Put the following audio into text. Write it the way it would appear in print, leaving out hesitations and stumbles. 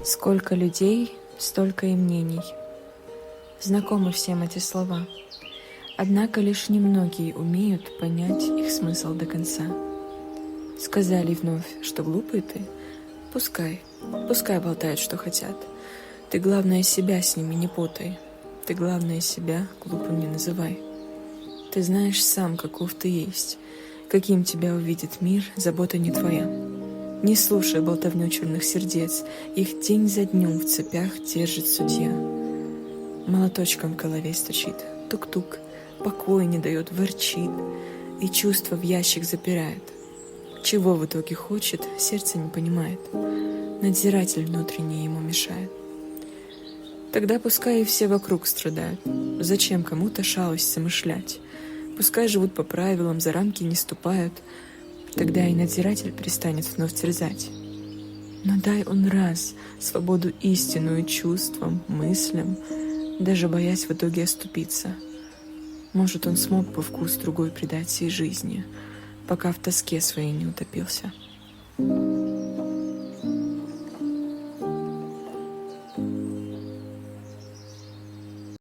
Сколько людей, столько и мнений. Знакомы всем эти слова. Однако лишь немногие умеют понять их смысл до конца. Сказали вновь, что глупый ты? Пускай болтают, что хотят. Ты, главное, себя с ними не путай. Ты, главное, себя глупым не называй. Ты знаешь сам, каков ты есть. Каким тебя увидит мир, забота не твоя. Не слушай болтовню черных сердец, их день за днем в цепях держит судья. Молоточком в голове стучит, тук-тук, покоя не дает, ворчит, и чувства в ящик запирает. Чего в итоге хочет, сердце не понимает, надзиратель внутренний ему мешает. Тогда пускай и все вокруг страдают, зачем кому-то шалость замышлять, пускай живут по правилам, за рамки не ступают, тогда и надзиратель перестанет вновь терзать. Но дай он раз свободу истинную чувствам, мыслям, даже боясь в итоге оступиться. Может, он смог бы вкус другой придать всей жизни, пока в тоске своей не утопился.